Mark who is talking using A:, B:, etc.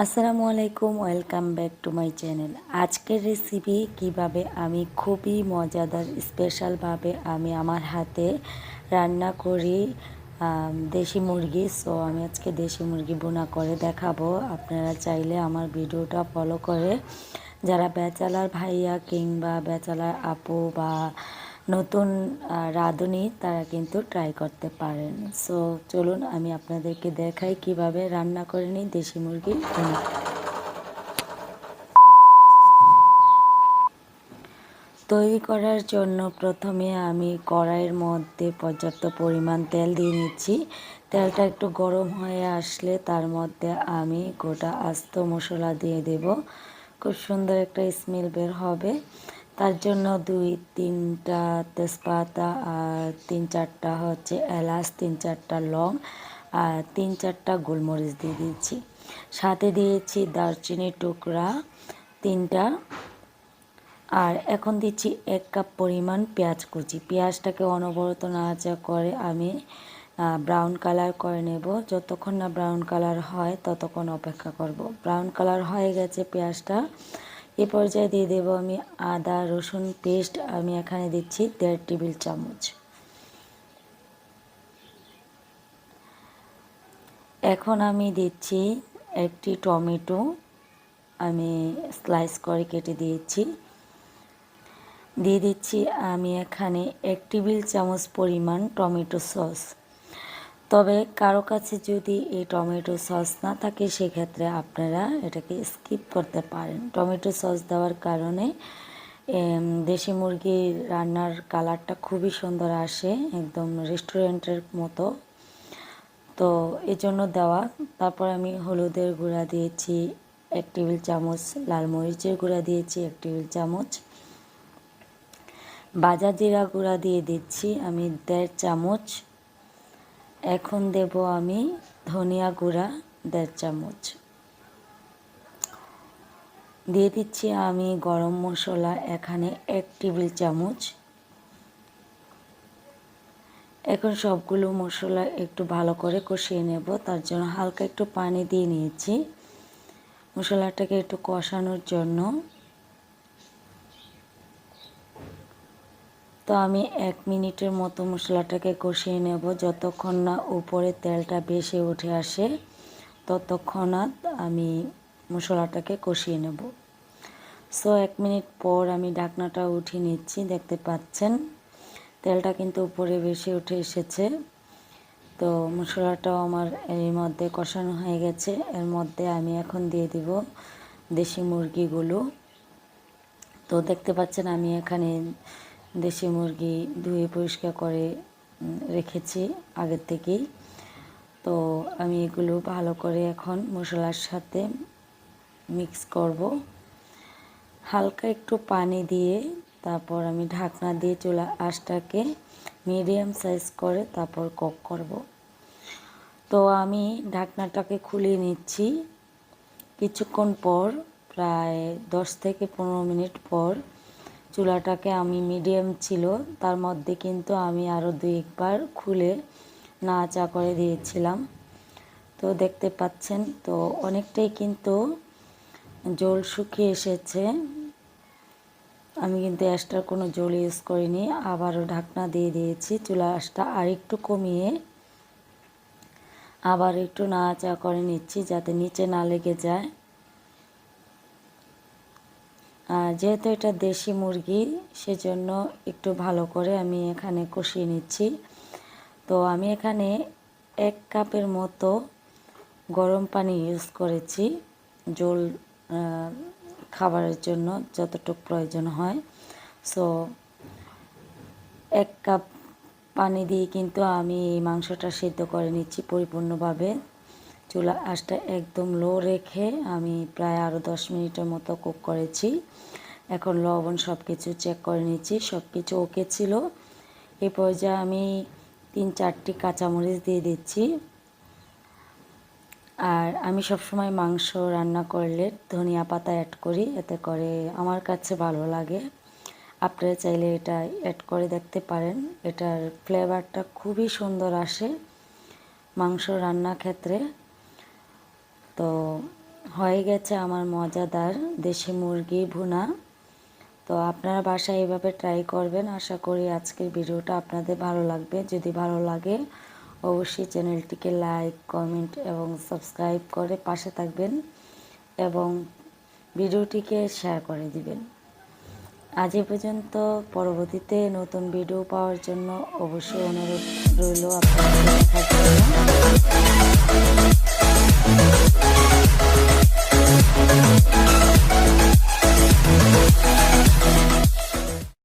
A: আসসালামু আলাইকুম, welcome back to my channel. আজকের রেসিপি কিভাবে আমি খুবই মজাদার স্পেশালভাবে আমি আমার হাতে রান্না করি দেশি মুরগি। সো আমি আজকে দেশি মুরগি ভুনা করে দেখাবো। আপনারা চাইলে আমার ভিডিওটা ফলো করে যারা ব্যাচেলার ভাইয়া কিংবা ব্যাচেলার আপু বা নতুন রাঁধুনি তারা কিন্তু ট্রাই করতে পারেন। সো চলুন আমি আপনাদেরকে দেখাই কিভাবে রান্না করে নিই দেশি মুরগির ভুনা। তৈরি করার জন্য প্রথমে আমি কড়াইয়ের মধ্যে পর্যাপ্ত পরিমাণ তেল দিয়ে নিচ্ছি। তেলটা একটু গরম হয়ে আসলে তার মধ্যে আমি গোটা আস্ত মশলা দিয়ে দেব। খুব সুন্দর একটা স্মেল বের হবে। তার জন্য 2-3টা তেজপাতা আর 3-4টা হচ্ছে এলাচ, 3-4টা লং আর 3-4টা গোলমরিচ দিয়ে দিচ্ছি। সাথে দিয়েছি দারচিনির টুকরা 3টা। আর এখন দিচ্ছি 1 কাপ পরিমাণ পেঁয়াজ কুচি। পেঁয়াজটাকে অনবরত নাড়াচাড়া করে আমি ব্রাউন কালার করে নেব। যতক্ষণ না ব্রাউন কালার হয় ততক্ষণ অপেক্ষা করব। ব্রাউন কালার হয়ে গেছে পেঁয়াজটা। এ পর্যায়ে দিয়ে দেব আমি আদা রসুন পেস্ট। আমি এখানে দিচ্ছি 1.5 টেবিল চামচ। এখন আমি দিচ্ছি একটি টমেটো, আমি স্লাইস করে কেটে দিয়েছি। দিয়ে দিচ্ছি আমি এখানে 1 টেবিল চামচ পরিমাণ টমেটো সস। তবে কারো কাছে যদি এই টমেটো সস না থাকে সেক্ষেত্রে আপনারা এটাকে স্কিপ করতে পারেন। টমেটো সস দেওয়ার কারণে দেশি মুরগির রান্নার কালারটা খুবই সুন্দর আসে, একদম রেস্টুরেন্টের মতো। তো এজন্য দেওয়া। তারপর আমি হলুদের গুঁড়া দিয়েছি 1 টেবিল চামচ, লাল মরিচের গুঁড়া দিয়েছি 1 টেবিল চামচ, ভাজা জিরা গুঁড়া দিয়ে দিচ্ছি আমি 1.5 চামচ। এখন দেব আমি ধনিয়া গুঁড়া 1.5 চামচ। দিয়ে দিচ্ছি আমি গরম মশলা এখানে 1 টেবিল চামচ। এখন সবগুলো মশলা একটু ভালো করে কষিয়ে নেব। তার জন্য হালকা একটু পানি দিয়ে নিয়েছি মশলাটাকে একটু কষানোর জন্য। তো আমি 1 মিনিটের মতো মশলাটাকে কষিয়ে নেব। যতক্ষণ না উপরে তেলটা ভেসে উঠে আসে ততক্ষণাৎ আমি মশলাটাকে কষিয়ে নেব। সো 1 মিনিট পর আমি ঢাকনাটা উঠিয়ে নিচ্ছি। দেখতে পাচ্ছেন তেলটা কিন্তু উপরে ভেসে উঠে এসেছে। তো মশলাটাও আমার এর মধ্যে কষানো হয়ে গেছে। এর মধ্যে আমি এখন দিয়ে দিব দেশি মুরগিগুলো। তো দেখতে পাচ্ছেন আমি এখানে দেশি মুরগি ধুয়ে পরিষ্কার করে রেখেছি আগের থেকেই। তো আমি এগুলো ভালো করে এখন মশলার সাথে মিক্স করব। হালকা একটু পানি দিয়ে তারপর আমি ঢাকনা দিয়ে চুলার আঁচটাকে মিডিয়াম সাইজ করে তারপর কুক করব। তো আমি ঢাকনাটাকে খুলে নিচ্ছি। কিছুক্ষণ পর, প্রায় 10 থেকে 15 মিনিট পর, চুলাটাকে আমি মিডিয়াম ছিল তার মধ্যে কিন্তু আমি আরও 2-1 বার খুলে নাড়াচাড়া করে দিয়েছিলাম। তো দেখতে পাচ্ছেন তো অনেকটাই কিন্তু জল শুকিয়ে এসেছে। আমি কিন্তু এক্সট্রা কোনো জল ইউজ করিনি। আবারও ঢাকনা দিয়ে দিয়েছি। চুলার আঁচটা আরেকটু কমিয়ে আবার একটু নাড়াচাড়া করে নিচ্ছি যাতে নিচে না লেগে যায়। আর যেহেতু এটা দেশি মুরগি সেজন্য একটু ভালো করে আমি এখানে কষিয়ে নিচ্ছি। তো আমি এখানে 1 কাপের মতো গরম পানি ইউজ করেছি ঝোল খাবারের জন্য যতটুকু প্রয়োজন হয়। সো 1 কাপ পানি দিয়ে কিন্তু আমি এই মাংসটা সিদ্ধ করে নিচ্ছি পরিপূর্ণভাবে। চুলার আঁচটা একদম লো রেখে আমি প্রায় আরও 10 মিনিটের মতো কুক করেছি। এখন লবণ সব কিছু চেক করে নিচ্ছি, সব কিছু ওকে ছিল। এই পর্যায়ে আমি 3-4টি কাঁচামরিচ দিয়ে দিচ্ছি। আর আমি সবসময় মাংস রান্না করলে ধনিয়া পাতা অ্যাড করি, এতে করে আমার কাছে ভালো লাগে। আপনারা চাইলে এটা অ্যাড করে দেখতে পারেন। এটার ফ্লেভারটা খুবই সুন্দর আসে মাংস রান্নার ক্ষেত্রে। তো হয়ে গেছে আমার মজাদার দেশি মুরগি ভুনা। তো আপনারা বাসায় এইভাবে ট্রাই করবেন। আশা করি আজকের ভিডিওটা আপনাদের ভালো লাগবে। যদি ভালো লাগে অবশ্যই চ্যানেলটিকে লাইক, কমেন্ট এবং সাবস্ক্রাইব করে পাশে থাকবেন এবং ভিডিওটিকে শেয়ার করে দিবেন। আজ এ পর্যন্ত। পরবর্তীতে নতুন ভিডিও পাওয়ার জন্য অবশ্যই অনুরোধ রইল আপনাদের দেখার জন্য।